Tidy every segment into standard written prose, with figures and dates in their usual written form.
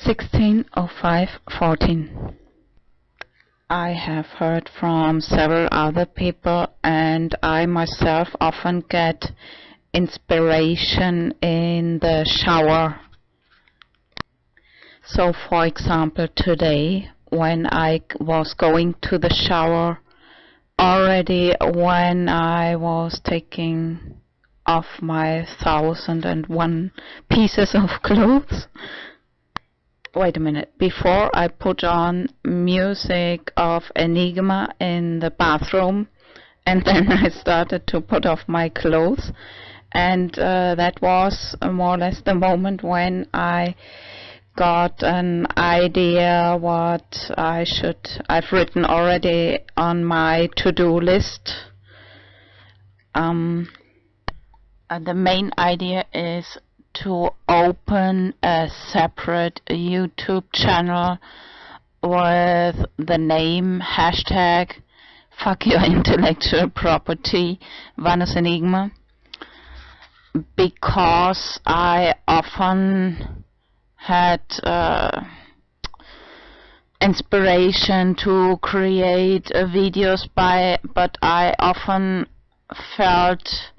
16:05:14. I have heard from several other people, and I myself often get inspiration in the shower. So, for example, today, when I was going to the shower, already when I was taking off my 1001 pieces of clothes, wait a minute, before I put on music of Enigma in the bathroom, and then I started to put off my clothes, and that was more or less the moment when I got an idea what I've written already on my to-do list. The main idea is to open a separate YouTube channel with the name hashtag fuck your intellectual property Vanus Enigma, because I often had inspiration to create videos but I often felt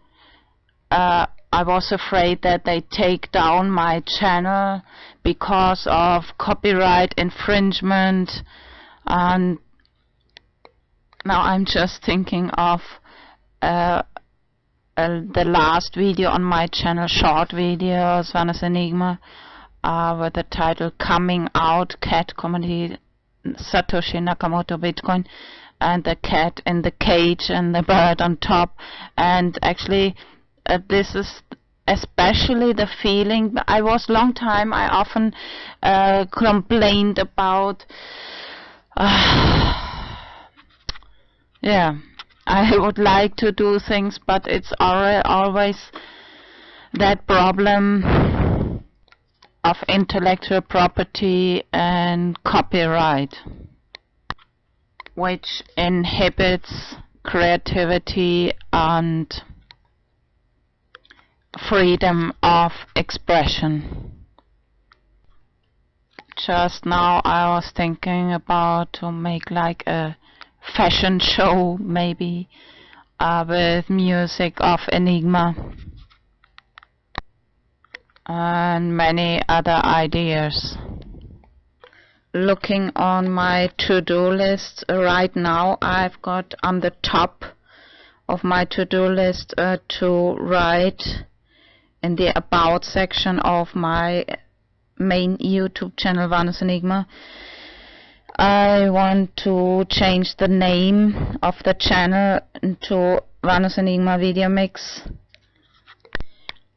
I was afraid that they take down my channel because of copyright infringement, and now I'm just thinking of the last video on my channel, short videos, Vanus Enigma, with the title Coming Out, Cat Comedy, Satoshi Nakamoto Bitcoin, and the cat in the cage and the bird on top. And actually this is especially the feeling. I often complained about yeah, I would like to do things, but it's always that problem of intellectual property and copyright, which inhibits creativity and freedom of expression. Just now I was thinking about to make like a fashion show, maybe with music of Enigma and many other ideas. Looking on my to-do list right now, I've got on the top of my to-do list to write in the About section of my main YouTube channel, Vanus Enigma. I want to change the name of the channel to Vanus Enigma Video Mix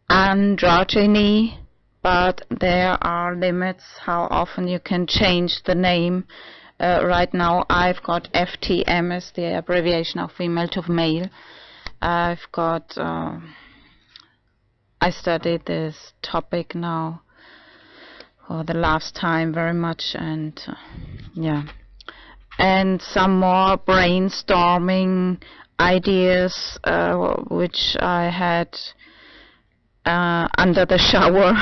Androgyny, but there are limits how often you can change the name. Right now I've got FTM as the abbreviation of female to male. I've got I studied this topic now for the last time very much, and yeah, and some more brainstorming ideas which I had under the shower.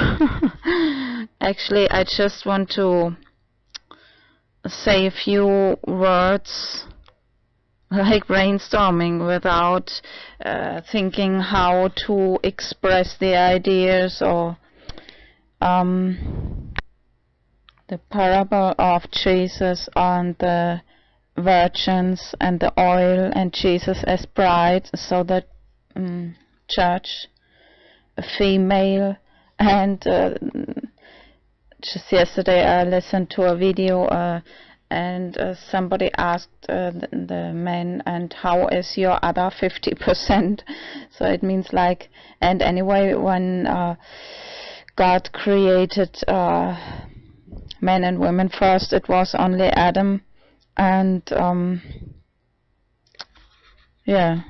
Actually, I just want to say a few words like brainstorming without thinking how to express the ideas, or the parable of Jesus on the virgins and the oil and Jesus as bride. So the church, a female, and just yesterday I listened to a video and somebody asked the man, and how is your other 50%? So it means like, and anyway, when God created men and women first, it was only Adam, and yeah,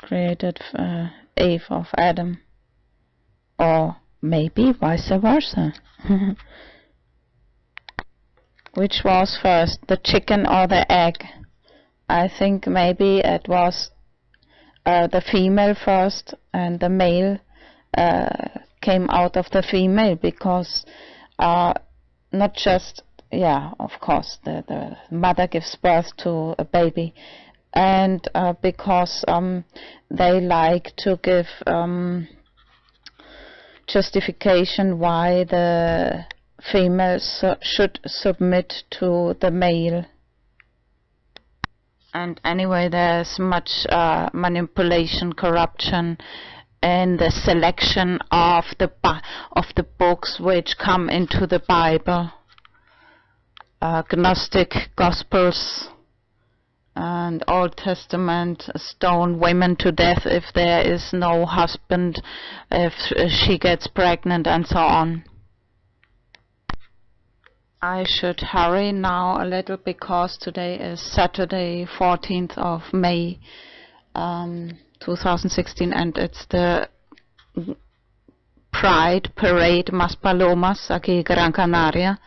created Eve of Adam, or maybe vice versa. Which was first, the chicken or the egg? I think maybe it was the female first, and the male came out of the female, because not just, yeah, of course, the mother gives birth to a baby, and because they like to give justification why the female should submit to the male. And anyway, there's much manipulation, corruption in the selection of the books which come into the Bible, Gnostic Gospels and Old Testament stone women to death if there is no husband, if she gets pregnant, and so on. I should hurry now a little because today is Saturday, 14th of May, 2016, and it's the Pride Parade Maspalomas aquí Gran Canaria.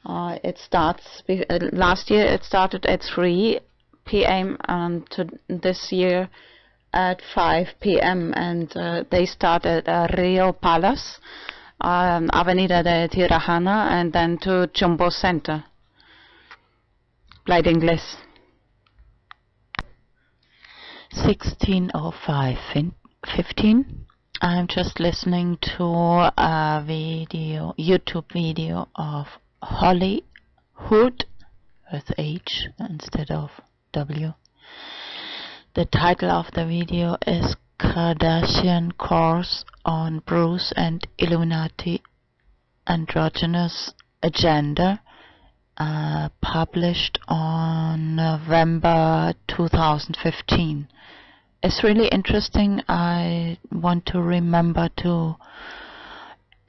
It starts, last year it started at 3 p.m. and this year at 5 p.m. and they start at Rio Palace, Avenida de Tirajana, and then to Jumbo Center. Blind English. 16:05:15. I'm just listening to a video, YouTube video of Hollywood with H instead of W. The title of the video is Kardashian Course on Bruce and Illuminati Androgynous Agenda, published on November 2015. It's really interesting. I want to remember to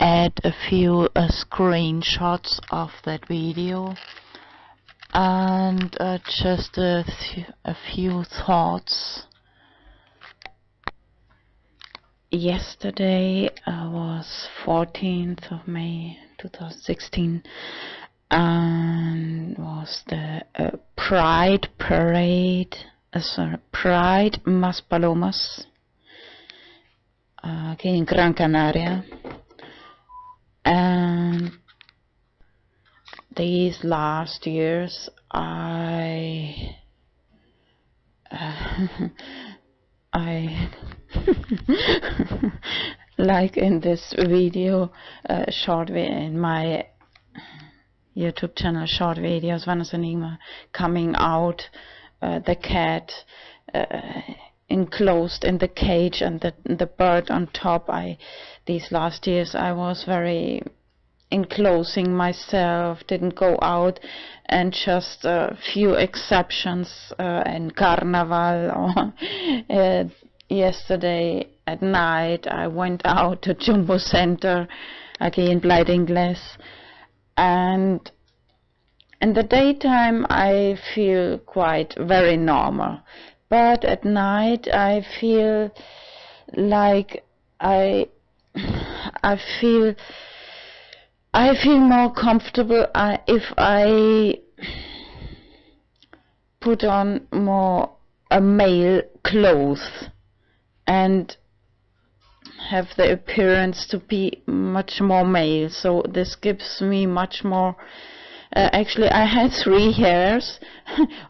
add a few screenshots of that video and just a few thoughts. Yesterday was 14th of May 2016 and was the Pride Parade, Pride Maspalomas in Gran Canaria. And these last years I like in this video, in my YouTube channel, short videos, Vanessa Enigma, coming out, the cat enclosed in the cage and the bird on top. These last years I was very enclosing myself, didn't go out, and just a few exceptions in Carnival. Yesterday at night I went out to Jumbo Center, again Blind English, and in the daytime I feel quite very normal, but at night I feel like I feel more comfortable if I put on more a male clothes and have the appearance to be much more male. So this gives me much more. Actually, I had 3 hairs.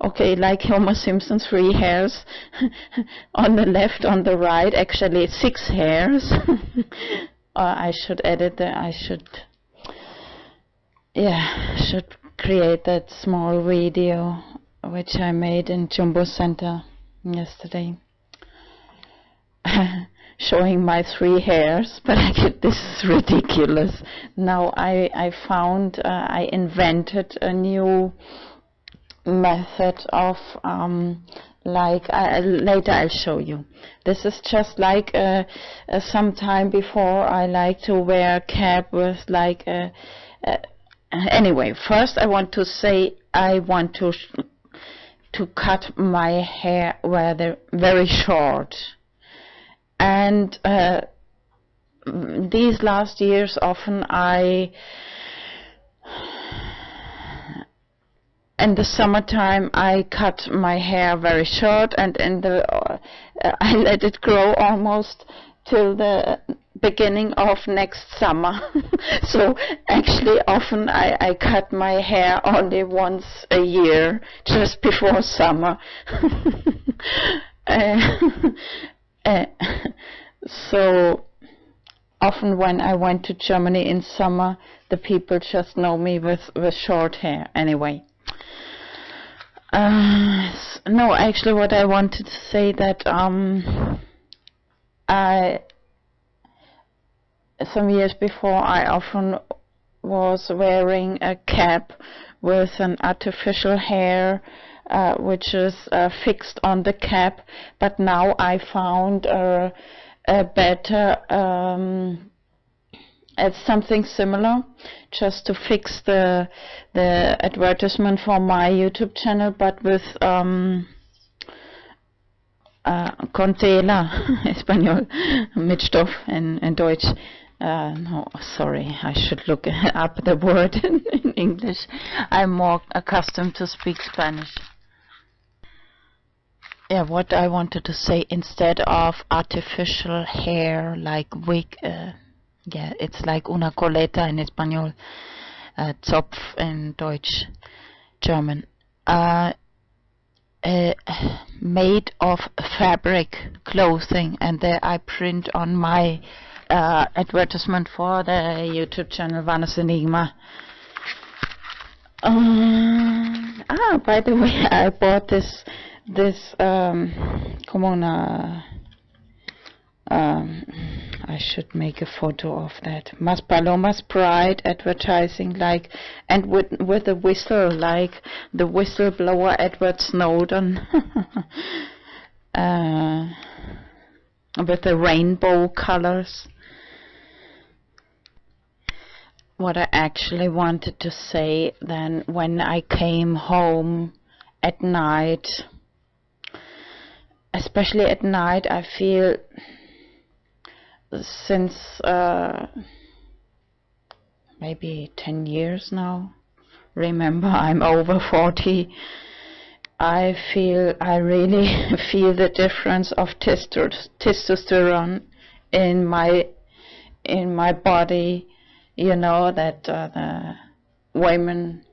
Okay, like Homer Simpson, 3 hairs on the left, on the right. Actually, 6 hairs. I should edit that. I should create that small video which I made in Jumbo Center yesterday, showing my 3 hairs. But this is ridiculous. Now I found, I invented a new method of later I'll show you. This is just like some time before I like to wear a cap with like anyway, first I want to say I want to cut my hair very short, and these last years often in the summertime I cut my hair very short, and in the I let it grow almost till the beginning of next summer. So actually often I cut my hair only once a year, just before summer. So often when I went to Germany in summer, the people just know me with short hair anyway. No, actually what I wanted to say that some years before I often was wearing a cap with an artificial hair which is fixed on the cap, but now I found a better it's something similar, just to fix the advertisement for my YouTube channel, but with con tela, Espanol, mit Stoff in Deutsch. No, sorry, I should look up the word in English. I'm more accustomed to speak Spanish. Yeah, what I wanted to say, instead of artificial hair like wig, yeah, it's like una coleta in Espanol, Zopf in Deutsch, German, made of fabric clothing, and there I print on my advertisement for the YouTube channel Vanna's Enigma. By the way, I bought this como una I should make a photo of that. Mas Palomas Pride advertising, like, and with a whistle, like the whistleblower Edward Snowden, with the rainbow colors. What I actually wanted to say then, when I came home at night, especially at night, I feel since maybe 10 years now, remember I'm over 40, I really feel the difference of testosterone in my body. You know that the women,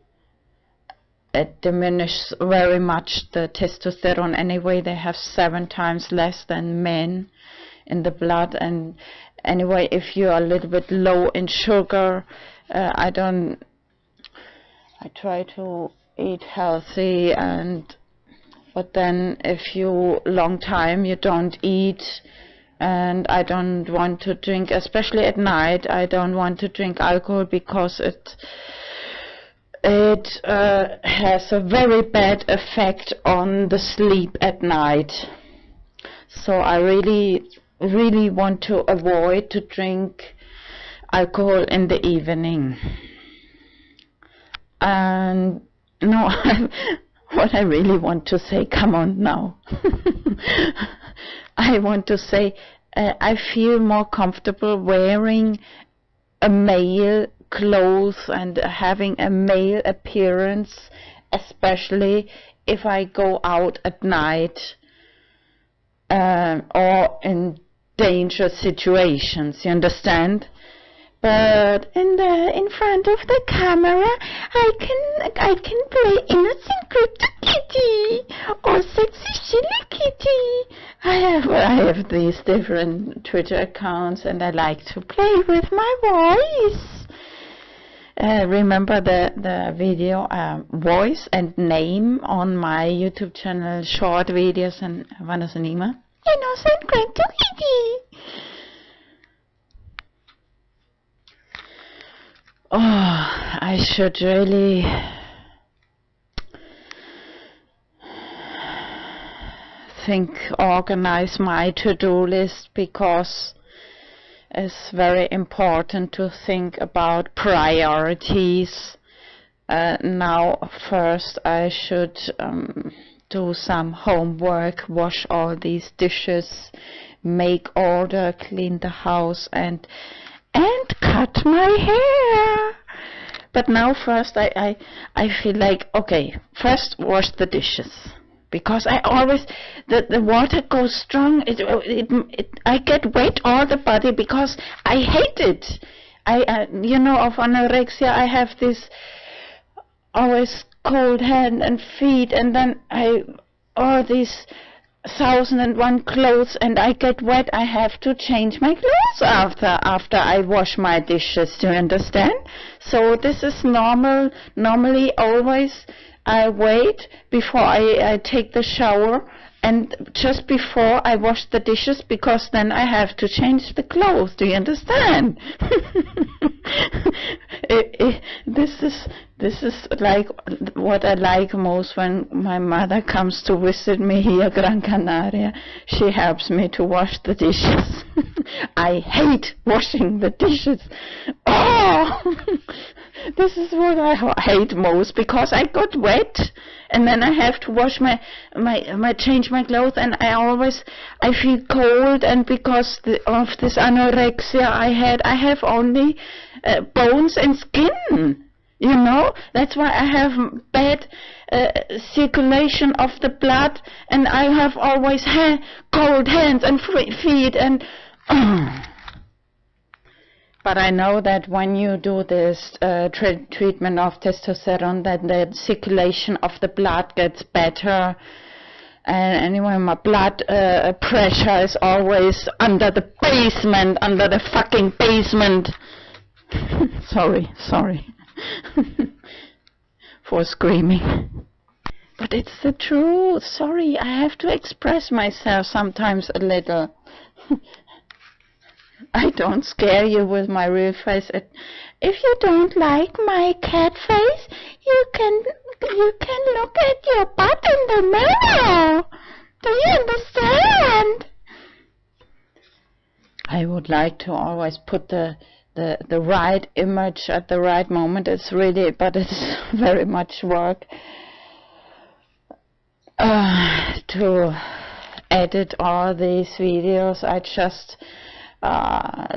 it diminishes very much the testosterone anyway. They have 7 times less than men in the blood, and anyway, if you are a little bit low in sugar, I try to eat healthy, but then if you long time you don't eat, and I don't want to drink, especially at night, I don't want to drink alcohol because it has a very bad effect on the sleep at night. So I really want to avoid to drink alcohol in the evening. And no, what I really want to say, come on now. I want to say I feel more comfortable wearing a male clothes and having a male appearance, especially if I go out at night or in dangerous situations, you understand? But in front of the camera, I can play innocent crypto kitty or sexy silly kitty. I have these different Twitter accounts, and I like to play with my voice. Remember the video voice and name on my YouTube channel, short videos and Vanna's Enigma? Innocent crypto kitty. Oh, I should really organize my to-do list, because it's very important to think about priorities. Now, first I should do some homework, wash all these dishes, make order, clean the house, and cut my hair. But now first I feel like, okay, first wash the dishes, because I always, the water goes strong. I get wet all the body because I hate it. You know, of anorexia, I have this always cold hand and feet, and then all these 1,001 clothes, and I get wet. I have to change my clothes after I wash my dishes. Do you understand? So this is normal. Normally, always I wait before I take the shower, and just before I wash the dishes, because then I have to change the clothes. Do you understand? This is like what I like most when my mother comes to visit me here, Gran Canaria. She helps me to wash the dishes. I hate washing the dishes. Oh, this is what I hate most, because I got wet, and then I have to wash change my clothes, and I feel cold, and because of this anorexia I have only bones and skin. You know, that's why I have bad circulation of the blood, and I have always cold hands and feet, and but I know that when you do this treatment of testosterone, that the circulation of the blood gets better. And anyway, my blood pressure is always under the basement, under the fucking basement. sorry for screaming, but it's the truth. Sorry, I have to express myself sometimes a little. I don't scare you with my real face. If you don't like my cat face, you can look at your butt in the mirror. Do you understand? I would like to always put the right image at the right moment. But it's very much work to edit all these videos. I just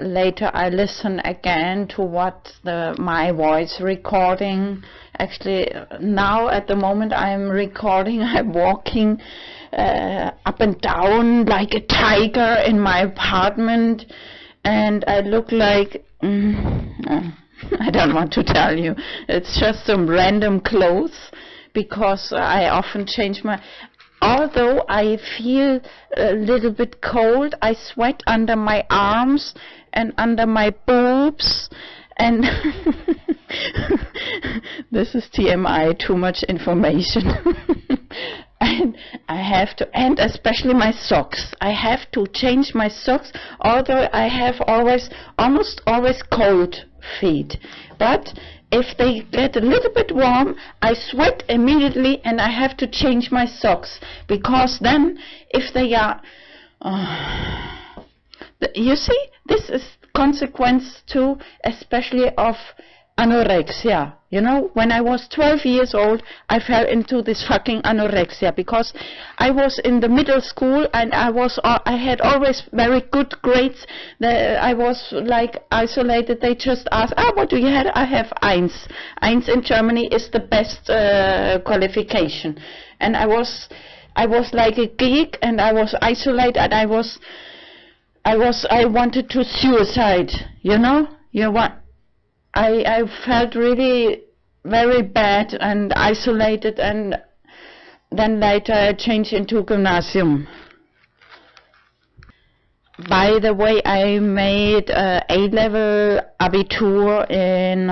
later I listen again to what my voice recording. Actually, now at the moment I'm recording, I'm walking up and down like a tiger in my apartment, and I look like I don't want to tell you. It's just some random clothes, because I often change my. Although I feel a little bit cold, I sweat under my arms and under my boobs, and this is TMI, too much information. And I have to, and especially my socks. I have to change my socks, although I have almost always cold feet. But if they get a little bit warm, I sweat immediately, and I have to change my socks, because then if they are, you see, this is consequence too, especially of anorexia. You know, when I was 12 years old, I fell into this fucking anorexia, because I was in the middle school, and I had always very good grades. I was like isolated. They just asked, what do you have? I have Eins. Eins in Germany is the best qualification. And I was like a geek, and I was isolated, and I wanted to suicide. You know, I felt really very bad and isolated, and then later I changed into gymnasium. By the way, I made A-level Abitur in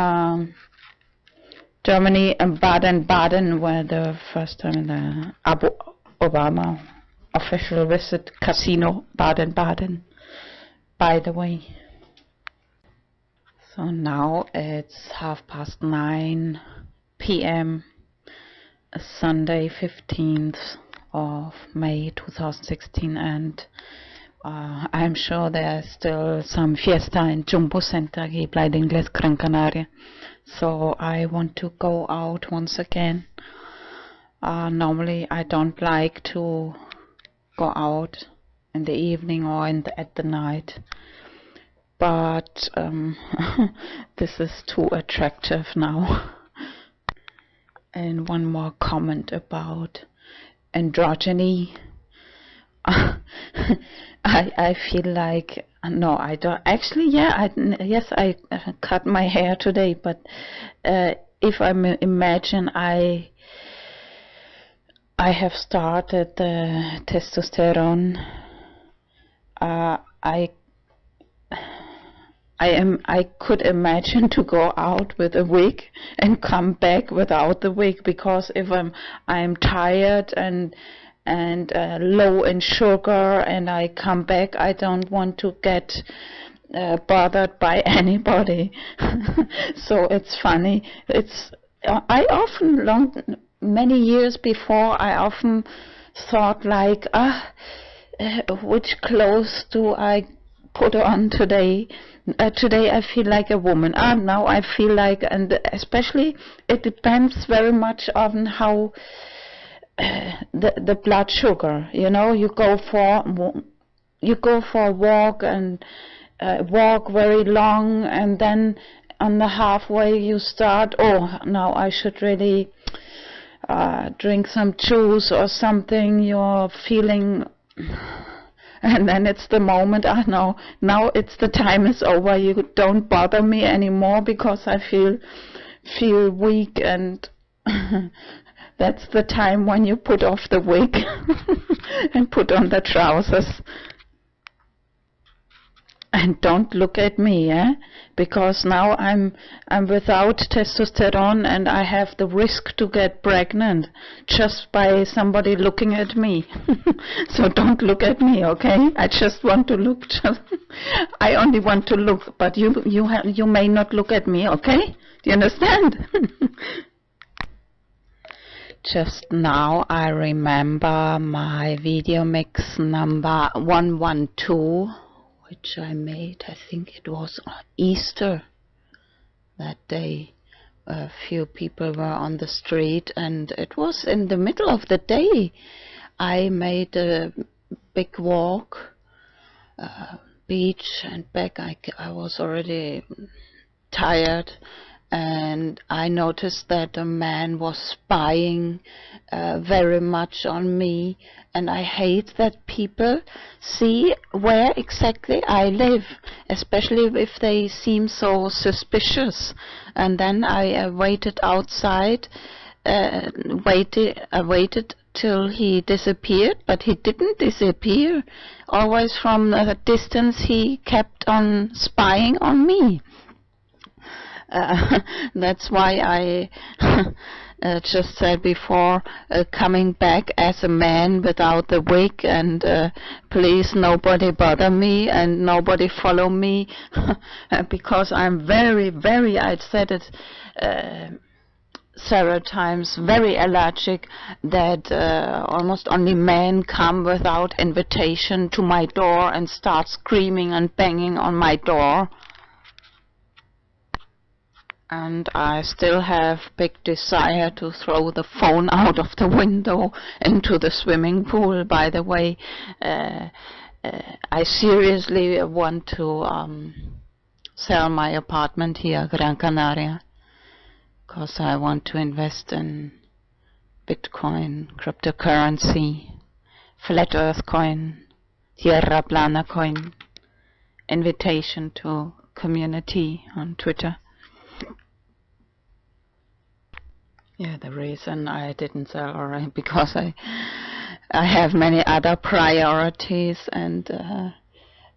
Germany and Baden-Baden, where the first time the Obama official visit casino, Baden-Baden, by the way. So now it's 9:30 p.m. Sunday 15th of May 2016, and I'm sure there's still some fiesta in Jumbo Center aquí, Playa de Inglés, Gran Canaria. So I want to go out once again. Normally I don't like to go out in the evening or at the night. But this is too attractive now. And one more comment about androgyny. I feel like, no, I don't actually. Yeah, yes, I cut my hair today, but if I imagine I have started testosterone, I could imagine to go out with a wig and come back without the wig, because if I'm tired and low in sugar and I come back, I don't want to get bothered by anybody. So it's funny. I often, many years before, I often thought like, which clothes do I put on today? Today I feel like a woman. Now I feel like, and especially it depends very much on how the blood sugar. You know, you go for a walk and walk very long, and then on the halfway you start, oh, now I should really drink some juice or something. You're feeling, and then it's the moment, no, now it's the time is over, you don't bother me anymore because I feel weak, and that's the time when you put off the wig and put on the trousers. And don't look at me, because now I'm without testosterone, and I have the risk to get pregnant just by somebody looking at me. So don't look at me, okay? I just want to look. I only want to look, but you may not look at me, okay? Do you understand? Just now I remember my video mix number 112. Which I made, I think it was on Easter that day. A few people were on the street, and it was in the middle of the day. I made a big walk, beach and back. I was already tired, and I noticed that a man was spying very much on me, and I hate that people see where exactly I live, especially if they seem so suspicious. And then I waited outside, I waited till he disappeared, but he didn't disappear. Always from a distance he kept on spying on me. That's why I just said before, coming back as a man without the wig, and please nobody bother me and nobody follow me, because I'm very, very, I'd said it several times, very allergic that almost only men come without invitation to my door and start screaming and banging on my door. And I still have big desire to throw the phone out of the window into the swimming pool. By the way, I seriously want to sell my apartment here, Gran Canaria, because I want to invest in Bitcoin, cryptocurrency, flat earth coin, Tierra Plana coin, invitation to community on Twitter. Yeah, the reason I didn't sell, already, because I have many other priorities, and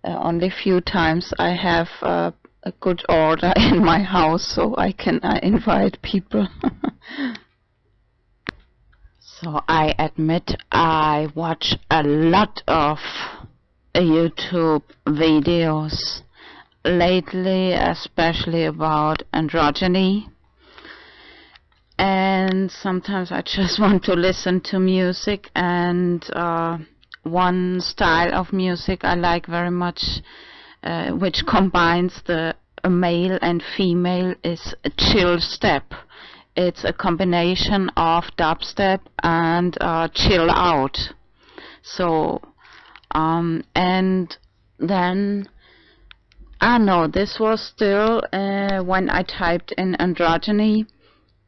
only few times I have a good order in my house, so I can invite people. So I admit I watch a lot of YouTube videos lately, especially about androgyny. And sometimes I just want to listen to music, and one style of music I like very much, which combines the male and female, is a chill step. It's a combination of dubstep and chill out. So and then no, this was still when I typed in androgyny,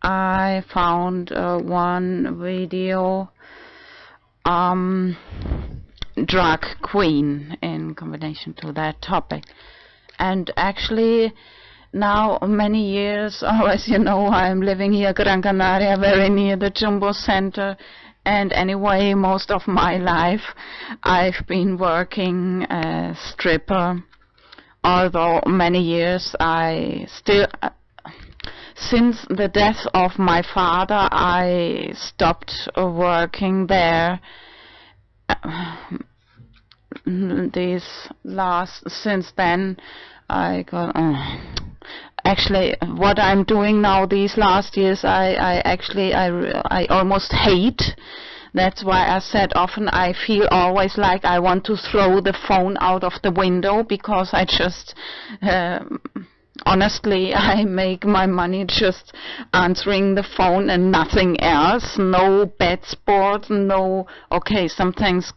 I found one video drag queen in combination to that topic. And actually now many years, as you know, I'm living here Gran Canaria, very near the Jumbo Center, and anyway most of my life I've been working as stripper, although many years I still since the death of my father I stopped working there. Since then I got actually what I'm doing now these last years I almost hate. That's why I said often I feel always like I want to throw the phone out of the window, because I just honestly I make my money just answering the phone and nothing else. No bed sport, no, okay, sometimes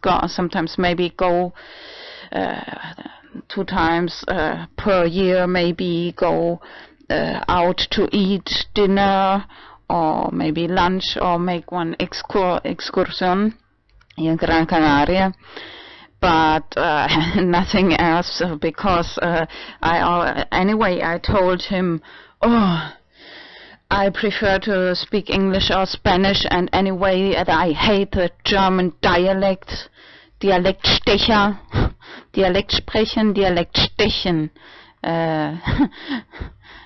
maybe go 2 times per year, maybe go out to eat dinner or maybe lunch, or make one excursion in Gran Canaria. But nothing else, because anyway I told him, oh, I prefer to speak English or Spanish, and anyway I hate the German dialect. Dialektstecher, Dialekt sprechen, Dialekt stechen.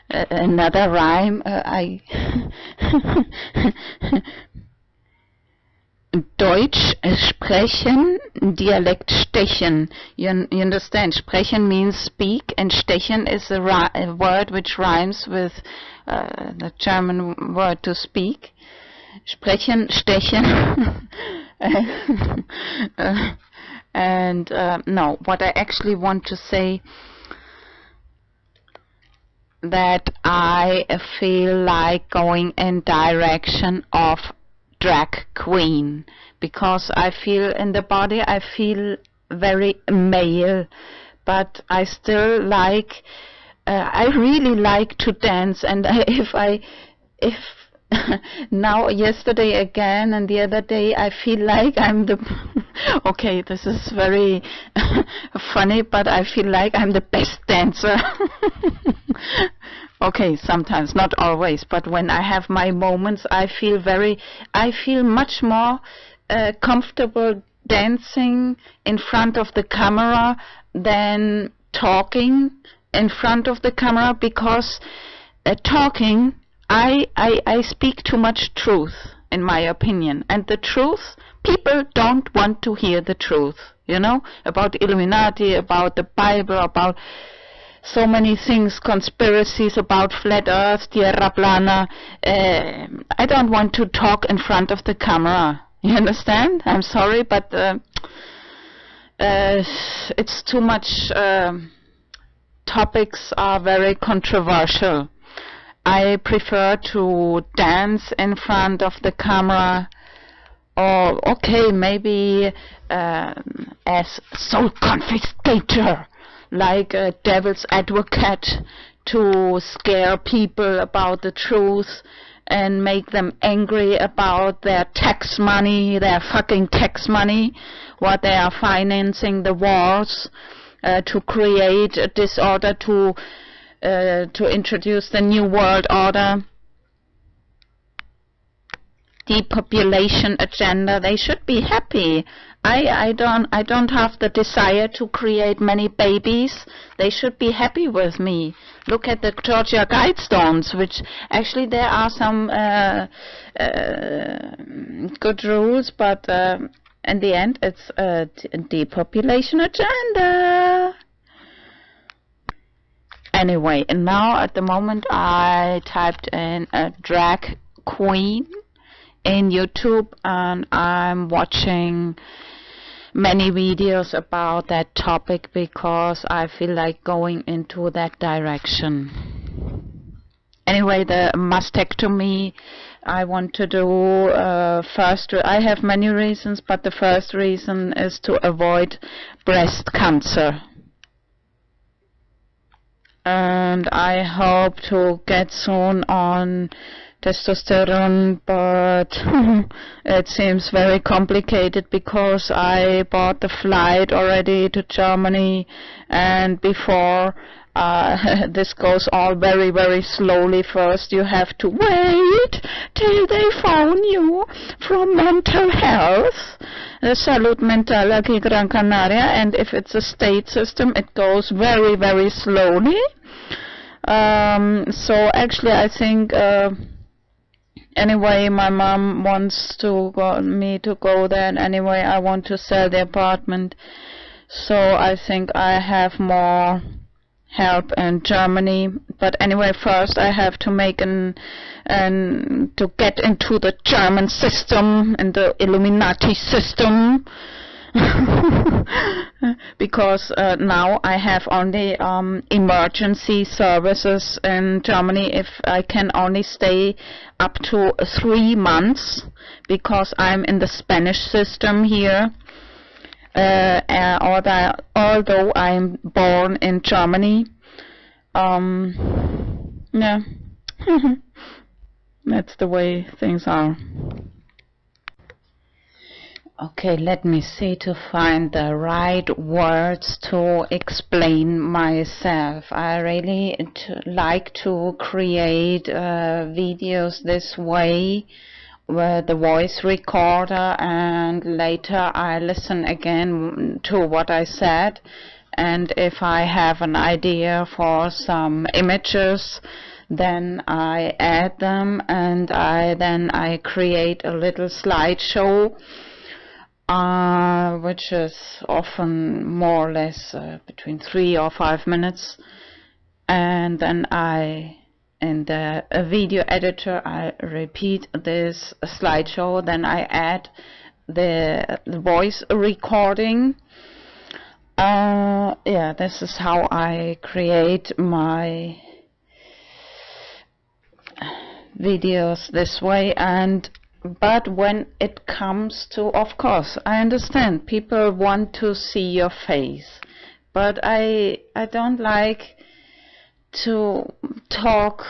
Another rhyme, Deutsch sprechen, Dialekt stechen. You understand? Sprechen means speak, and stechen is a word which rhymes with the German word to speak. Sprechen, stechen. No, what I actually want to say, that I feel like going in direction of drag queen, because I feel in the body I feel very male, but I still like I really like to dance, and if now yesterday again and the other day I feel like I'm the okay, this is very funny, but I feel like I'm the best dancer. Okay, sometimes, not always, but when I have my moments I feel much more comfortable dancing in front of the camera than talking in front of the camera, because talking I speak too much truth, in my opinion, and the truth, people don't want to hear the truth, you know, about Illuminati, about the Bible, about so many things, conspiracies, about flat earth, tierra plana. I don't want to talk in front of the camera, you understand? I'm sorry, but it's too much, topics are very controversial. I prefer to dance in front of the camera, or okay, maybe as soul confiscator, like a devil's advocate, to scare people about the truth and make them angry about their tax money, their fucking tax money, what they are financing the wars, to create a disorder, to introduce the New World Order, depopulation agenda. They should be happy. I don't have the desire to create many babies. They should be happy with me. Look at the Georgia Guidestones, which actually there are some good rules, but in the end it's a depopulation agenda. Anyway, and now at the moment I typed in a drag queen in YouTube, and I'm watching many videos about that topic because I feel like going into that direction. Anyway, the mastectomy I want to do first. I have many reasons, but the first reason is to avoid breast cancer. And I hope to get soon on testosterone, but it seems very complicated because I bought the flight already to Germany, and before this goes all very, very slowly. First you have to wait till they phone you from mental health, the Salud Mental aquí Gran Canaria, and if it's a state system it goes very, very slowly. So actually I think anyway my mom wants me to go there, and anyway I want to sell the apartment, so I think I have more help in Germany. But anyway, first I have to make to get into the German system and the Illuminati system. Because now I have only emergency services in Germany. If I can only stay up to 3 months, because I'm in the Spanish system here. Although I'm born in Germany, yeah, that's the way things are. Okay, let me see to find the right words to explain myself. I really like to create videos this way, with the voice recorder, and later I listen again to what I said, and if I have an idea for some images, then I add them, and then I create a little slideshow, which is often more or less between 3 or 5 minutes, and then in the video editor I repeat this slideshow, then I add the voice recording. Yeah, this is how I create my videos this way. But when it comes to, of course, I understand people want to see your face, but I don't like to talk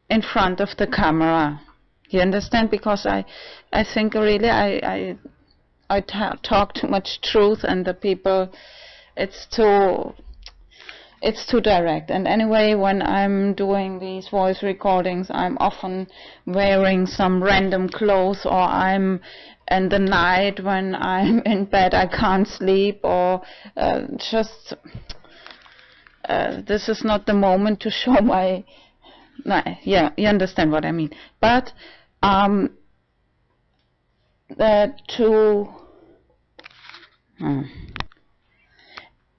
in front of the camera. You understand? Because I think really I talk too much truth, and the people, it's too direct. And anyway, when I'm doing these voice recordings, I'm often wearing some random clothes, or I'm in the night when I'm in bed, I can't sleep, or just this is not the moment to show my, yeah, you understand what I mean. But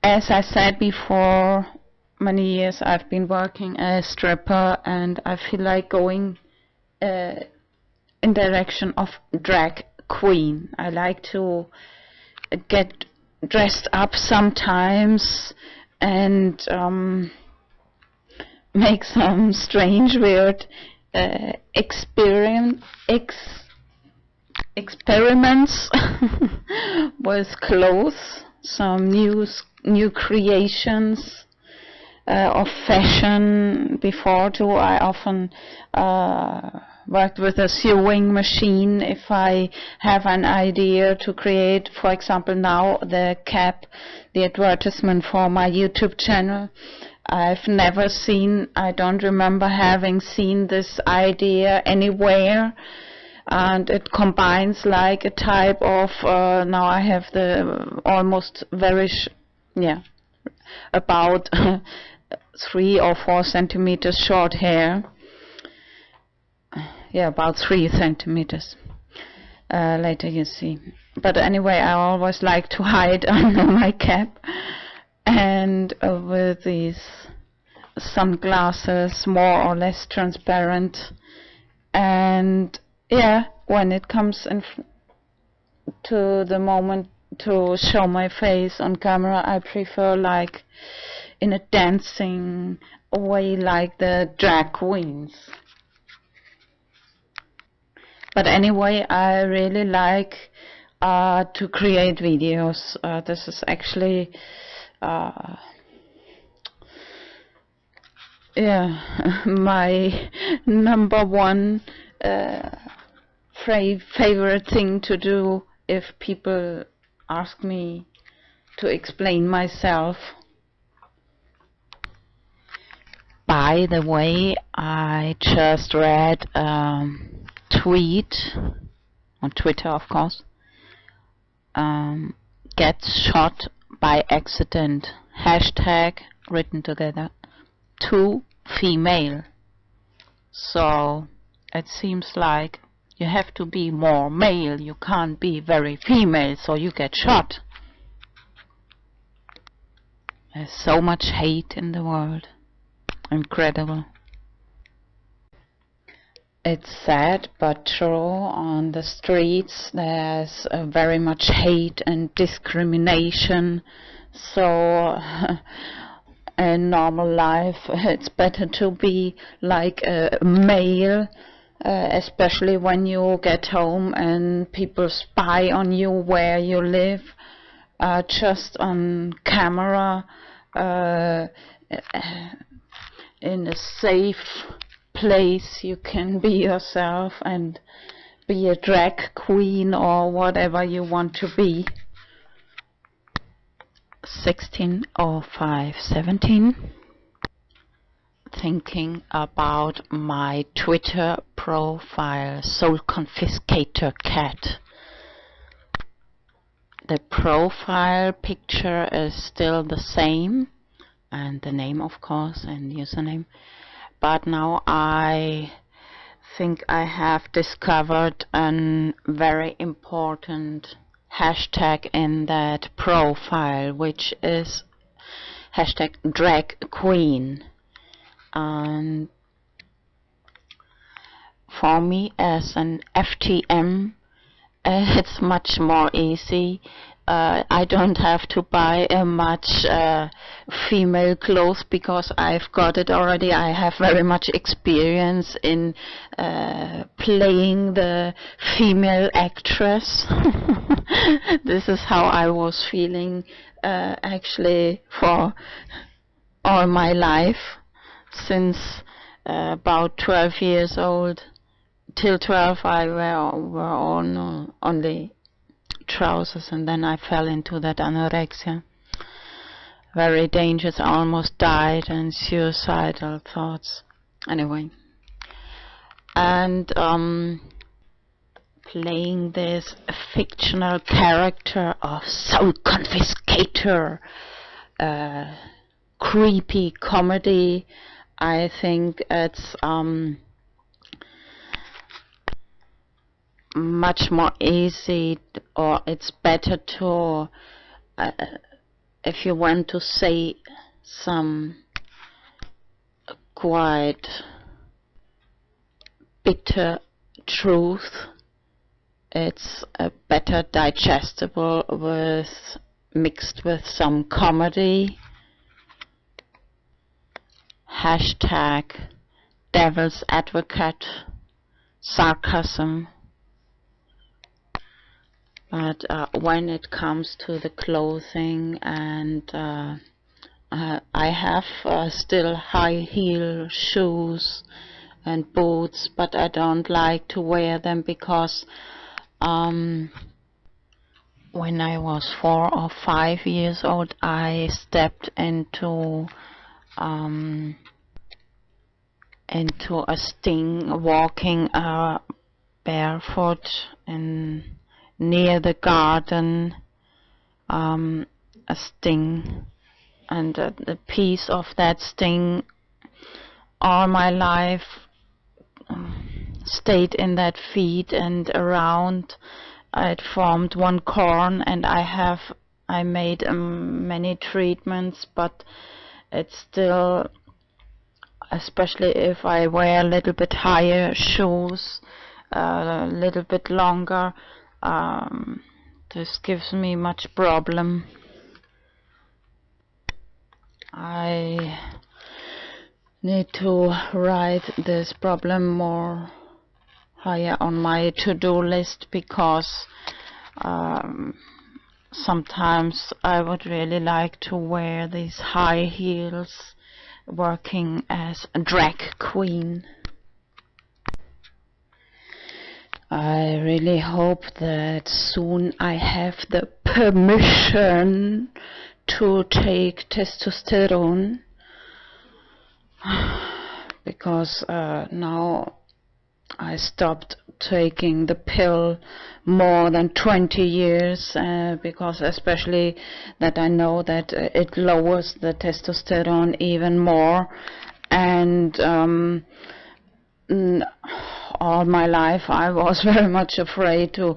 as I said before, many years I've been working as stripper, and I feel like going in direction of drag queen. I like to get dressed up sometimes and make some strange, weird experiments with clothes, some new creations of fashion. Before too, I often worked with a sewing machine. If I have an idea to create, for example, now the cap, the advertisement for my YouTube channel, I've never seen, I don't remember having seen this idea anywhere, and it combines like a type of, now I have the almost very, about 3 or 4 centimeters short hair. Yeah, about 3 centimeters. Later you see. But anyway, I always like to hide under my cap. And with these sunglasses, more or less transparent. And yeah, when it comes to the moment to show my face on camera, I prefer like in a dancing way, like the drag queens. But anyway, I really like to create videos. This is actually Yeah, my number one favorite thing to do if people ask me to explain myself. By the way, I just read a tweet on Twitter, of course. Gets shot by accident. Hashtag written together. Too female. So it seems like you have to be more male. You can't be very female, so you get shot. There's so much hate in the world. Incredible. It's sad but true. On the streets there's very much hate and discrimination. So in normal life it's better to be like a male, especially when you get home and people spy on you where you live, just on camera, in a safe place you can be yourself and be a drag queen or whatever you want to be. 16:05:17. Thinking about my Twitter profile, Soul Confiscator Cat. The profile picture is still the same, and the name of course, and username. But now I think I have discovered a very important hashtag in that profile, which is hashtag drag queen. And for me as an FTM, it's much more easy. I don't have to buy much female clothes because I've got it already. I have very much experience in playing the female actress. This is how I was feeling actually for all my life, since about 12 years old. Till 12 I were on only trousers, and then I fell into that anorexia. Very dangerous. I almost died, and suicidal thoughts. Anyway, and playing this fictional character of Soul Confiscator, creepy comedy, I think it's much more easy, or it's better to, if you want to say some quite bitter truth, it's better digestible with mixed with some comedy. Hashtag devil's advocate, sarcasm. But when it comes to the clothing, and I have still high heel shoes and boots, but I don't like to wear them because when I was 4 or 5 years old, I stepped into a sting walking barefoot near the garden, a sting, and the piece of that sting all my life stayed in that feet and around. It formed one corn, and I made many treatments, but it's still, especially if I wear a little bit higher shoes, a little bit longer, this gives me much problem. I need to write this problem more higher on my to-do list, because sometimes I would really like to wear these high heels working as a drag queen. I really hope that soon I have the permission to take testosterone, because now I stopped taking the pill more than 20 years, because especially that I know that it lowers the testosterone even more, and all my life I was very much afraid to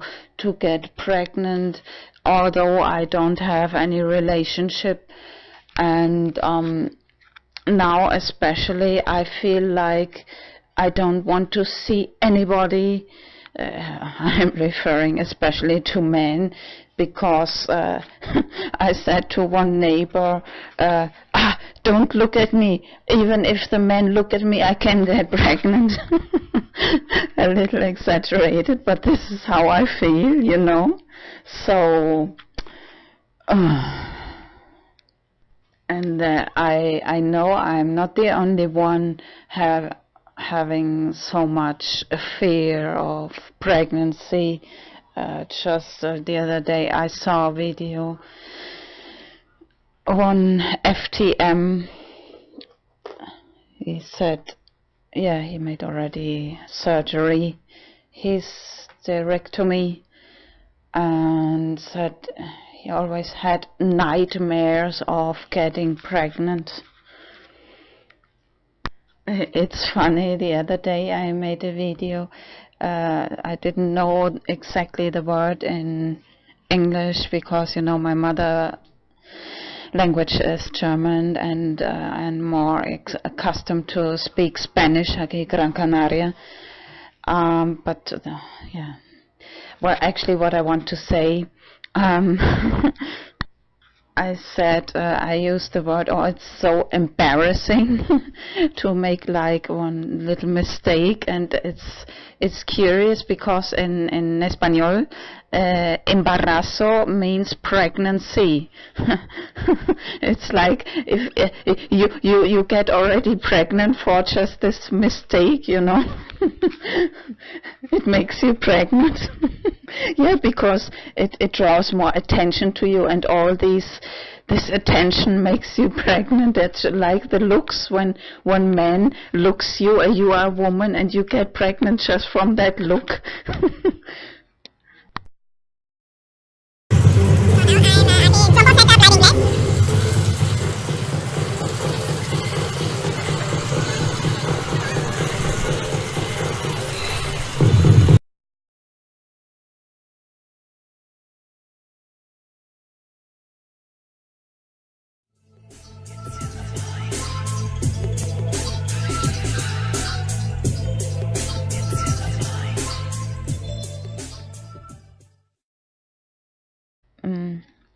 get pregnant, although I don't have any relationship. And now especially I feel like I don't want to see anybody, I'm referring especially to men, because I said to one neighbor, don't look at me, even if the men look at me I can get pregnant. A little exaggerated, but this is how I feel, you know. So and I know I'm not the only one having so much fear of pregnancy. Just the other day I saw a video, one FTM, he said, yeah, he made already surgery, his hysterectomy, and said he always had nightmares of getting pregnant. It's funny, the other day I made a video, I didn't know exactly the word in English, because, you know, my mother language is German, and I'm more accustomed to speak Spanish, aquí Gran Canaria. But yeah, well, actually what I want to say, I said, I used the word, oh, it's so embarrassing to make like one little mistake, and it's curious because in Espanol, embarazo means pregnancy. It's like if you get already pregnant for just this mistake, you know. It makes you pregnant. Yeah, because it draws more attention to you, and all this attention makes you pregnant. It's like the looks, when one man looks you, you are a woman, and you get pregnant just from that look.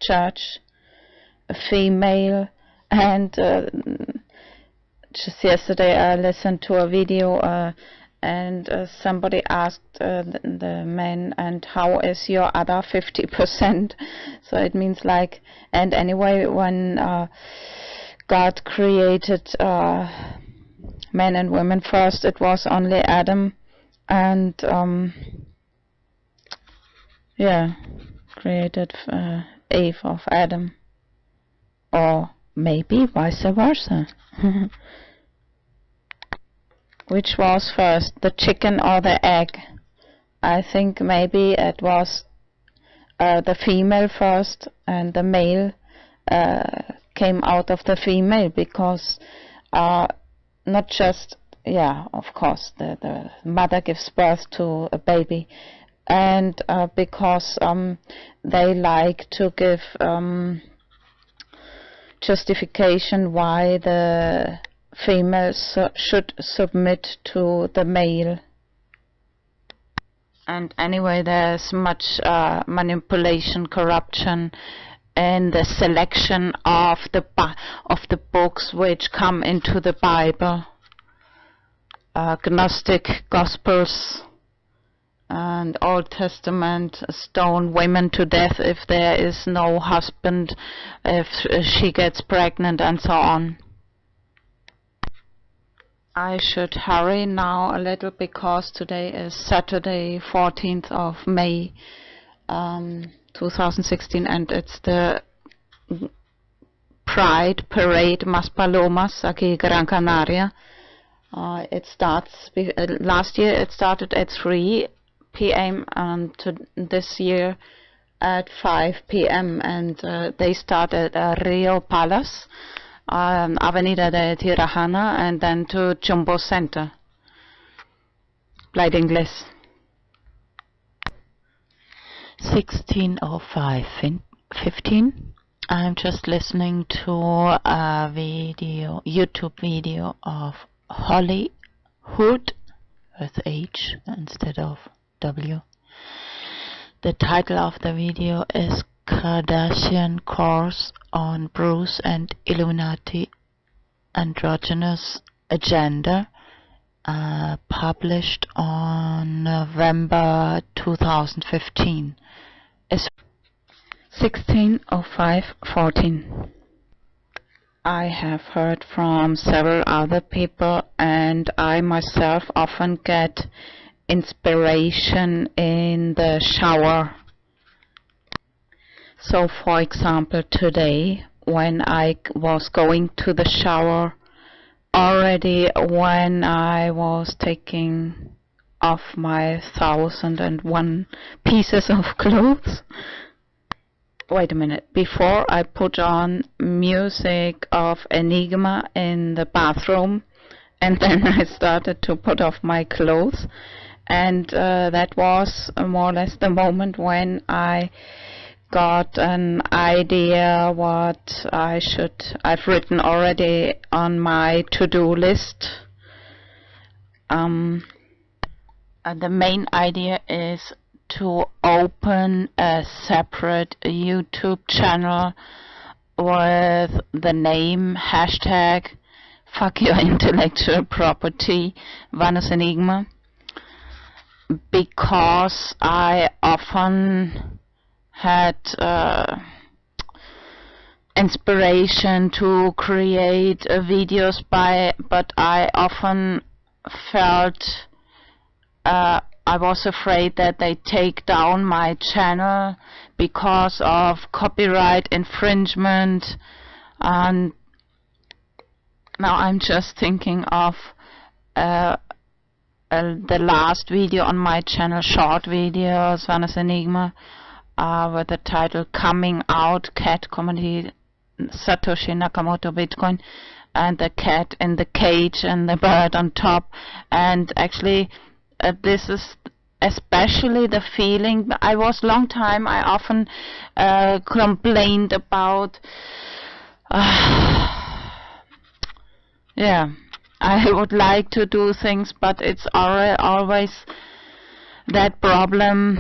Church, a female, and just yesterday I listened to a video, and somebody asked the man, and how is your other 50%? So it means like, and anyway, when God created men and women first, it was only Adam, and yeah, created Eve of Adam, or maybe vice versa. Which was first, the chicken or the egg? I think maybe it was the female first, and the male came out of the female, because not just, yeah, of course, the mother gives birth to a baby, and because they like to give justification why the female should submit to the male. And anyway, there's much manipulation, corruption, in the selection of the books which come into the Bible, Gnostic Gospels and Old Testament stone women to death if there is no husband, if she gets pregnant, and so on. I should hurry now a little because today is Saturday, 14th of May, 2016, and it's the Pride Parade Maspalomas aquí Gran Canaria. It starts, last year it started at 3 p.m. and this year at 5 p.m. and they started at Rio Palace, Avenida de Tirajana, and then to Jumbo Center. Blijde Inglés. 16:05:15. I'm just listening to a YouTube video of Hollywood with H instead of W. The title of the video is Kardashian Course on Bruce and Illuminati Androgynous Agenda, published on November 2015. It's 16:05:14. I have heard from several other people, and I myself often get inspiration in the shower. So, for example, today when I was going to the shower, already when I was taking off my 1001 pieces of clothes, wait a minute, before I put on music of Enigma in the bathroom, and then I started to put off my clothes, and that was more or less the moment when I got an idea what I've written already on my to-do list. The main idea is to open a separate YouTube channel with the name #Fuck Your Intellectual Property Vanus Enigma, because I often had inspiration to create videos but I often felt I was afraid that they take down my channel because of copyright infringement, and now I'm just thinking of the last video on my channel, short videos, Vanus Enigma, with the title Coming Out Cat Comedy Satoshi Nakamoto Bitcoin, and the cat in the cage and the bird on top. And actually this is especially the feeling I often complained about yeah, I would like to do things, but it's always that problem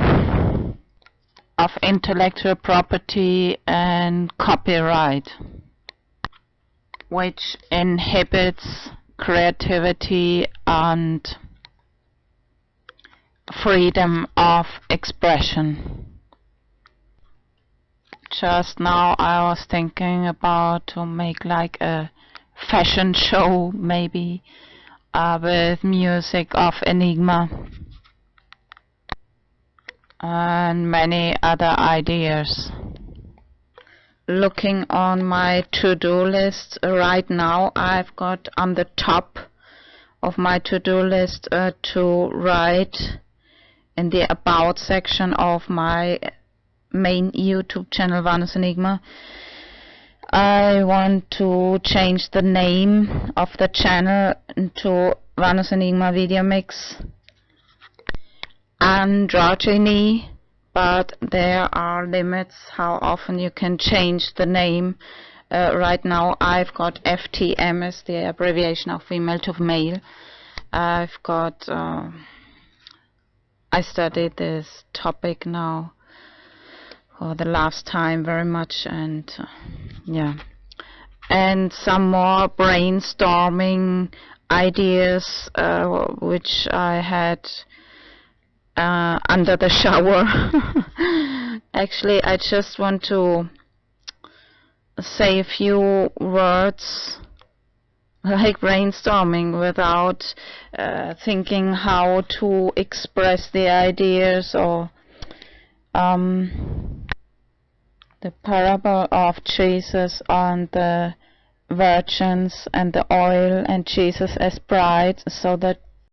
of intellectual property and copyright, which inhibits creativity and freedom of expression. Just now I was thinking about to make like a fashion show, maybe, with music of Enigma and many other ideas. Looking on my to-do list right now, I've got on the top of my to-do list to write in the About section of my main YouTube channel, Vanus Enigma. I want to change the name of the channel to Vanus Enigma Video Mix Androgyny, but there are limits how often you can change the name. Right now I've got FTM as the abbreviation of female to male. I've got I studied this topic now for the last time very much, and yeah, and some more brainstorming ideas which I had under the shower. Actually, I just want to say a few words like brainstorming without thinking how to express the ideas, or the parable of Jesus on the virgins and the oil and Jesus as bride, so that